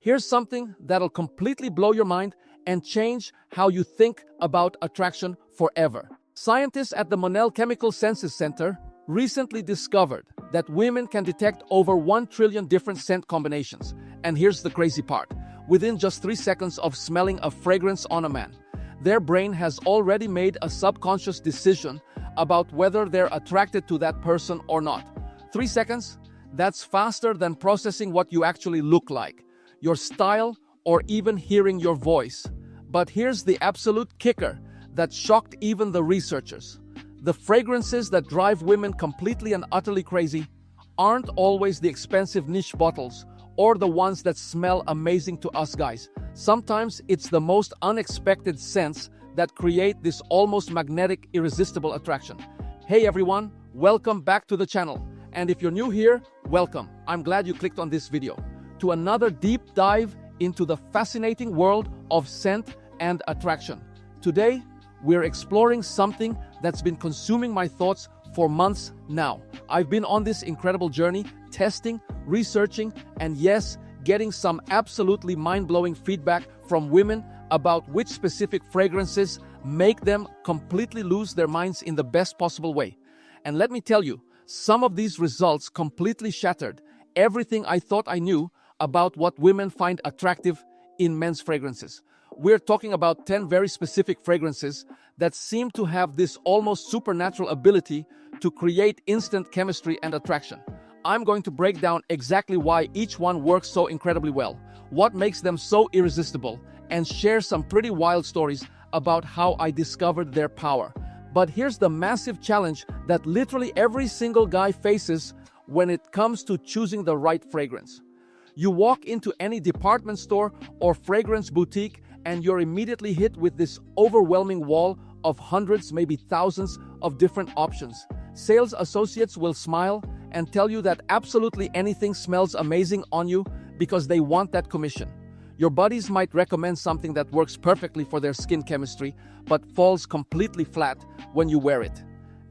Here's something that'll completely blow your mind and change how you think about attraction forever. Scientists at the Monell Chemical Senses Center recently discovered that women can detect over 1 trillion different scent combinations. And here's the crazy part. Within just 3 seconds of smelling a fragrance on a man, their brain has already made a subconscious decision about whether they're attracted to that person or not. 3 seconds? That's faster than processing what you actually look like, your style, or even hearing your voice. But here's the absolute kicker that shocked even the researchers. The fragrances that drive women completely and utterly crazy aren't always the expensive niche bottles or the ones that smell amazing to us guys. Sometimes it's the most unexpected scents that create this almost magnetic, irresistible attraction. Hey everyone, welcome back to the channel. And if you're new here, welcome. I'm glad you clicked on this video to another deep dive into the fascinating world of scent and attraction. Today, we're exploring something that's been consuming my thoughts for months now. I've been on this incredible journey, testing, researching, and yes, getting some absolutely mind-blowing feedback from women about which specific fragrances make them completely lose their minds in the best possible way. And let me tell you, some of these results completely shattered everything I thought I knew about what women find attractive in men's fragrances. We're talking about 10 very specific fragrances that seem to have this almost supernatural ability to create instant chemistry and attraction. I'm going to break down exactly why each one works so incredibly well, what makes them so irresistible, and share some pretty wild stories about how I discovered their power. But here's the massive challenge that literally every single guy faces when it comes to choosing the right fragrance. You walk into any department store or fragrance boutique and you're immediately hit with this overwhelming wall of hundreds, maybe thousands of different options. Sales associates will smile and tell you that absolutely anything smells amazing on you because they want that commission. Your buddies might recommend something that works perfectly for their skin chemistry, but falls completely flat when you wear it.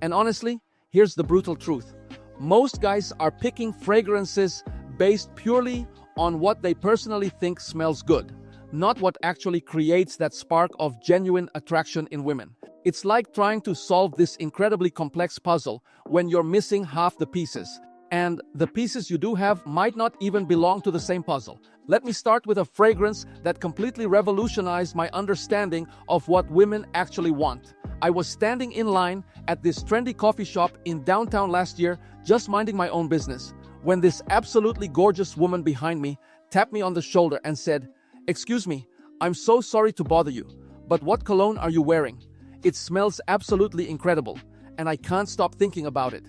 And honestly, here's the brutal truth. Most guys are picking fragrances based purely on what they personally think smells good, not what actually creates that spark of genuine attraction in women. It's like trying to solve this incredibly complex puzzle when you're missing half the pieces. And the pieces you do have might not even belong to the same puzzle. Let me start with a fragrance that completely revolutionized my understanding of what women actually want. I was standing in line at this trendy coffee shop in downtown last year, just minding my own business, when this absolutely gorgeous woman behind me tapped me on the shoulder and said, "Excuse me, I'm so sorry to bother you, but what cologne are you wearing? It smells absolutely incredible, and I can't stop thinking about it."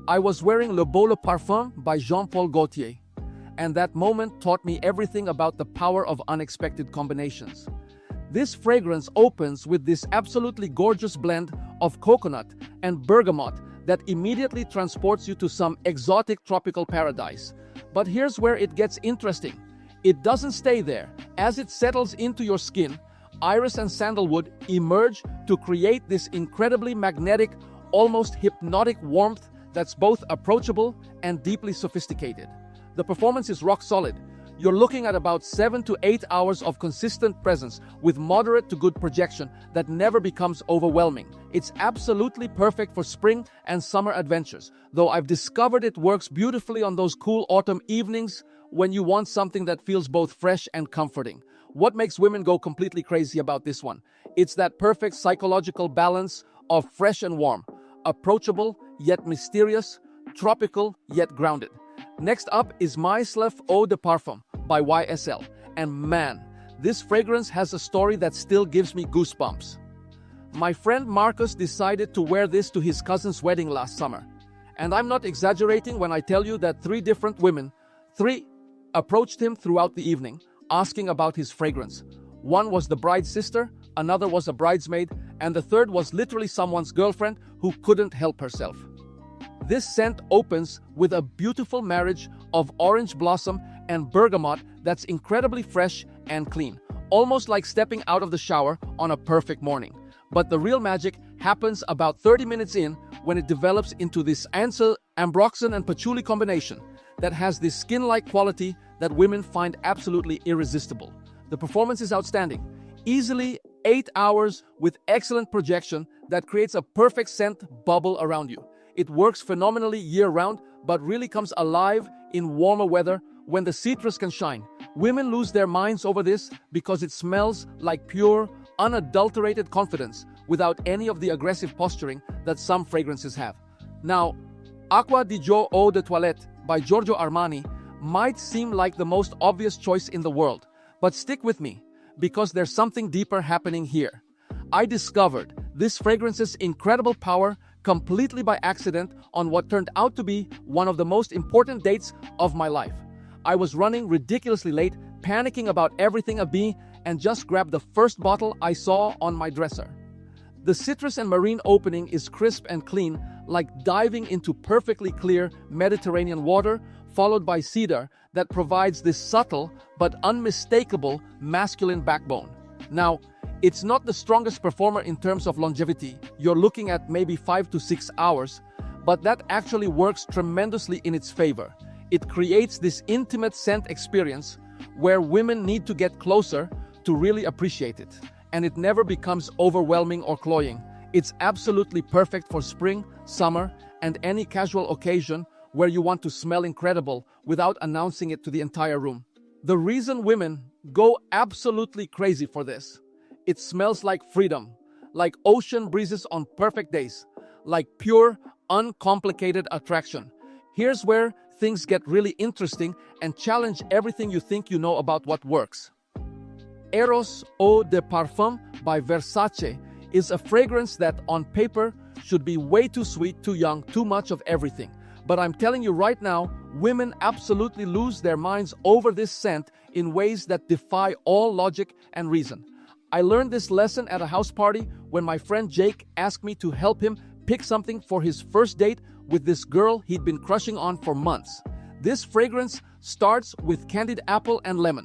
I was wearing Beau Le Parfum by Jean-Paul Gaultier, and that moment taught me everything about the power of unexpected combinations. This fragrance opens with this absolutely gorgeous blend of coconut and bergamot that immediately transports you to some exotic tropical paradise. But here's where it gets interesting. It doesn't stay there. As it settles into your skin, iris and sandalwood emerge to create this incredibly magnetic, almost hypnotic warmth that's both approachable and deeply sophisticated. The performance is rock solid. You're looking at about 7 to 8 hours of consistent presence with moderate to good projection that never becomes overwhelming. It's absolutely perfect for spring and summer adventures, though I've discovered it works beautifully on those cool autumn evenings when you want something that feels both fresh and comforting. What makes women go completely crazy about this one? It's that perfect psychological balance of fresh and warm, approachable yet mysterious, tropical yet grounded. Next up is MYSLF Eau de Parfum by YSL. And man, this fragrance has a story that still gives me goosebumps. My friend Marcus decided to wear this to his cousin's wedding last summer. And I'm not exaggerating when I tell you that 3 different women, approached him throughout the evening, asking about his fragrance. One was the bride's sister, another was a bridesmaid, and the third was literally someone's girlfriend who couldn't help herself. This scent opens with a beautiful marriage of orange blossom and bergamot that's incredibly fresh and clean, almost like stepping out of the shower on a perfect morning. But the real magic happens about 30 minutes in when it develops into this Ansel, Ambroxan and Patchouli combination that has this skin-like quality that women find absolutely irresistible. The performance is outstanding. Easily 8 hours with excellent projection that creates a perfect scent bubble around you. It works phenomenally year-round, but really comes alive in warmer weather when the citrus can shine. Women lose their minds over this because it smells like pure, unadulterated confidence without any of the aggressive posturing that some fragrances have. Now, Acqua di Eau de Toilette by Giorgio Armani might seem like the most obvious choice in the world, but stick with me, because there's something deeper happening here. I discovered this fragrance's incredible power completely by accident on what turned out to be one of the most important dates of my life. I was running ridiculously late, panicking about everything of me, and just grabbed the first bottle I saw on my dresser. The citrus and marine opening is crisp and clean, like diving into perfectly clear Mediterranean water, followed by cedar that provides this subtle but unmistakable masculine backbone. Now, it's not the strongest performer in terms of longevity. You're looking at maybe 5 to 6 hours, but that actually works tremendously in its favor. It creates this intimate scent experience where women need to get closer to really appreciate it. And it never becomes overwhelming or cloying. It's absolutely perfect for spring, summer, and any casual occasion where you want to smell incredible without announcing it to the entire room. The reason women go absolutely crazy for this: it smells like freedom, like ocean breezes on perfect days, like pure, uncomplicated attraction. Here's where things get really interesting and challenge everything you think you know about what works. Eros Eau de Parfum by Versace is a fragrance that on paper should be way too sweet, too young, too much of everything. But I'm telling you right now, women absolutely lose their minds over this scent in ways that defy all logic and reason. I learned this lesson at a house party when my friend Jake asked me to help him pick something for his first date with this girl he'd been crushing on for months. This fragrance starts with candied apple and lemon,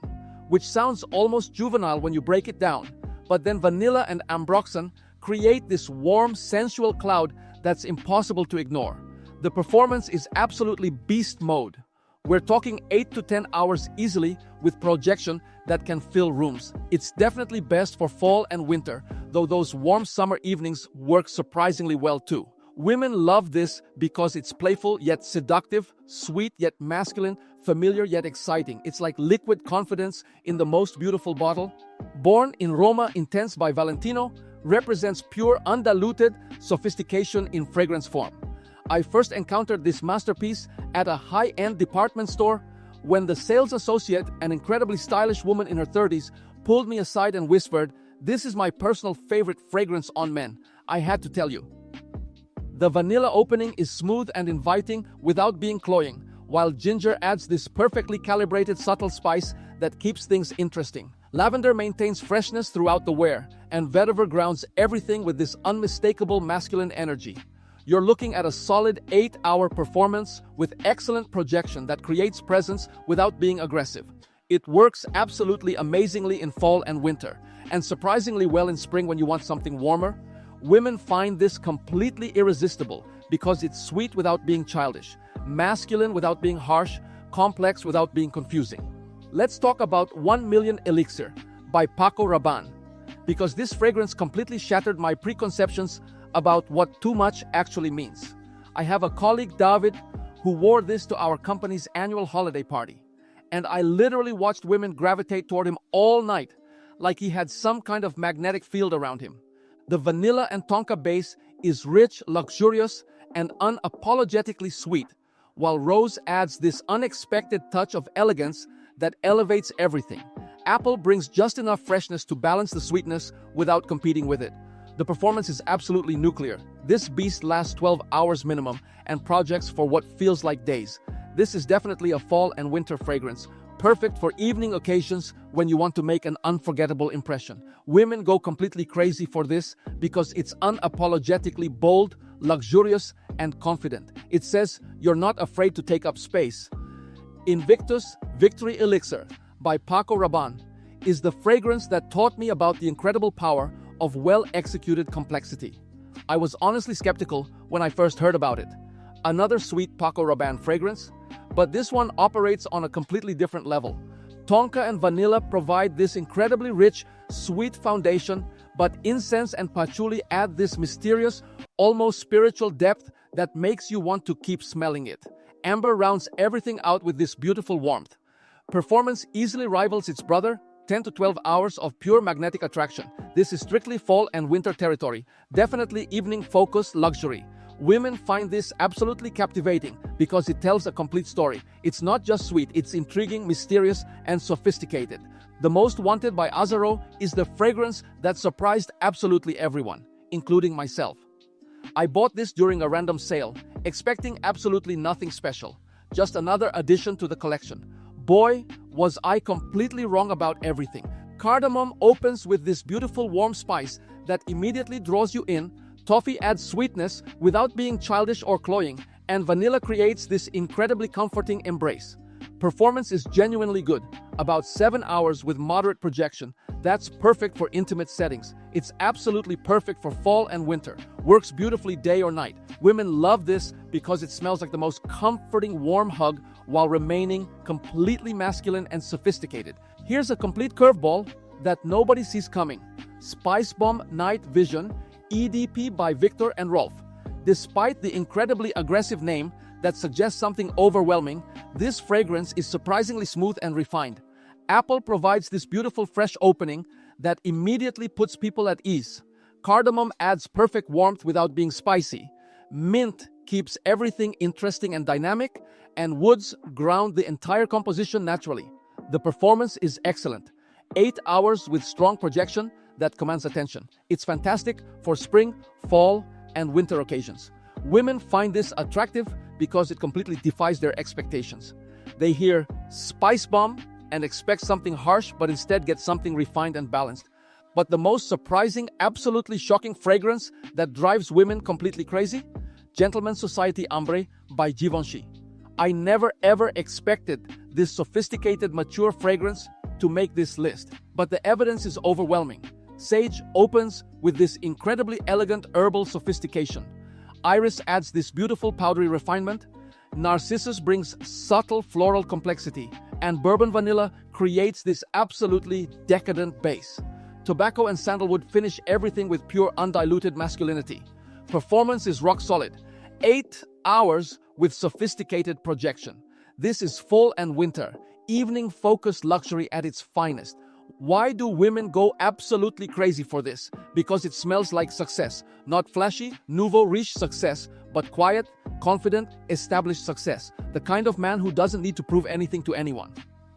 which sounds almost juvenile when you break it down, but then vanilla and ambroxan create this warm, sensual cloud that's impossible to ignore. The performance is absolutely beast mode. We're talking 8 to 10 hours easily with projection that can fill rooms. It's definitely best for fall and winter, though those warm summer evenings work surprisingly well too. Women love this because it's playful yet seductive, sweet yet masculine, familiar yet exciting. It's like liquid confidence in the most beautiful bottle. Born in Roma Intense by Valentino, represents pure, undiluted sophistication in fragrance form. I first encountered this masterpiece at a high-end department store when the sales associate, an incredibly stylish woman in her 30s, pulled me aside and whispered, "This is my personal favorite fragrance on men. I had to tell you." The vanilla opening is smooth and inviting without being cloying, while ginger adds this perfectly calibrated subtle spice that keeps things interesting. Lavender maintains freshness throughout the wear, and vetiver grounds everything with this unmistakable masculine energy. You're looking at a solid 8-hour performance with excellent projection that creates presence without being aggressive. It works absolutely amazingly in fall and winter, and surprisingly well in spring when you want something warmer. Women find this completely irresistible because it's sweet without being childish, masculine without being harsh, complex without being confusing. Let's talk about 1 Million Elixir by Paco Rabanne, because this fragrance completely shattered my preconceptions about what too much actually means. I have a colleague, David, who wore this to our company's annual holiday party, and I literally watched women gravitate toward him all night, like he had some kind of magnetic field around him. The vanilla and tonka base is rich, luxurious, and unapologetically sweet, while rose adds this unexpected touch of elegance that elevates everything. Apple brings just enough freshness to balance the sweetness without competing with it. The performance is absolutely nuclear. This beast lasts 12 hours minimum and projects for what feels like days. This is definitely a fall and winter fragrance, perfect for evening occasions when you want to make an unforgettable impression. Women go completely crazy for this because it's unapologetically bold, luxurious, and confident. It says you're not afraid to take up space. Invictus Victory Elixir by Paco Rabanne is the fragrance that taught me about the incredible power of well-executed complexity. I was honestly skeptical when I first heard about it. Another sweet Paco Rabanne fragrance, but this one operates on a completely different level. Tonka and vanilla provide this incredibly rich, sweet foundation, but incense and patchouli add this mysterious, almost spiritual depth that makes you want to keep smelling it. Amber rounds everything out with this beautiful warmth. Performance easily rivals its brother, 10 to 12 hours of pure magnetic attraction. This is strictly fall and winter territory, definitely evening-focused luxury. Women find this absolutely captivating because it tells a complete story. It's not just sweet, it's intriguing, mysterious, and sophisticated. The most wanted by Azaro is the fragrance that surprised absolutely everyone, including myself. I bought this during a random sale, expecting absolutely nothing special, just another addition to the collection. Boy, was I completely wrong about everything. Cardamom opens with this beautiful warm spice that immediately draws you in. Toffee adds sweetness without being childish or cloying, and vanilla creates this incredibly comforting embrace. Performance is genuinely good, about 7 hours with moderate projection. That's perfect for intimate settings. It's absolutely perfect for fall and winter. Works beautifully day or night. Women love this because it smells like the most comforting warm hug while remaining completely masculine and sophisticated. Here's a complete curveball that nobody sees coming. Spicebomb Night Vision EDP by Victor and Rolf. Despite the incredibly aggressive name that suggests something overwhelming, this fragrance is surprisingly smooth and refined. Apple provides this beautiful fresh opening that immediately puts people at ease. Cardamom adds perfect warmth without being spicy. Mint keeps everything interesting and dynamic, and woods ground the entire composition naturally. The performance is excellent. 8 hours with strong projection that commands attention. It's fantastic for spring, fall, and winter occasions. Women find this attractive because it completely defies their expectations. They hear Spicebomb and expect something harsh, but instead get something refined and balanced. But the most surprising, absolutely shocking fragrance that drives women completely crazy? Gentleman's Society Ambree by Givenchy. I never ever expected this sophisticated, mature fragrance to make this list, but the evidence is overwhelming. Sage opens with this incredibly elegant herbal sophistication. Iris adds this beautiful powdery refinement. Narcissus brings subtle floral complexity, and bourbon vanilla creates this absolutely decadent base. Tobacco and sandalwood finish everything with pure undiluted masculinity. Performance is rock solid. 8 hours with sophisticated projection. This is fall and winter, evening-focused luxury at its finest. Why do women go absolutely crazy for this? Because it smells like success. Not flashy, nouveau riche success, but quiet, confident, established success. The kind of man who doesn't need to prove anything to anyone.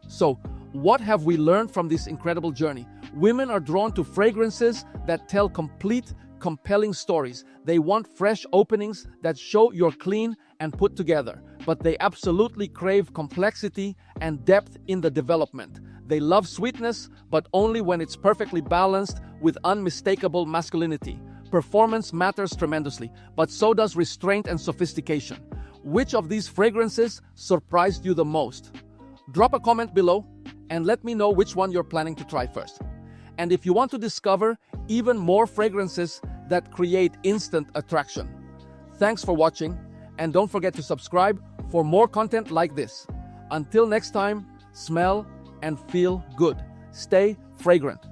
So, what have we learned from this incredible journey? Women are drawn to fragrances that tell complete, compelling stories. They want fresh openings that show you're clean and put together, but they absolutely crave complexity and depth in the development. They love sweetness, but only when it's perfectly balanced with unmistakable masculinity. Performance matters tremendously, but so does restraint and sophistication. Which of these fragrances surprised you the most? Drop a comment below and let me know which one you're planning to try first. And if you want to discover even more fragrances that create instant attraction. Thanks for watching, and don't forget to subscribe for more content like this. Until next time, smell and feel good. Stay fragrant.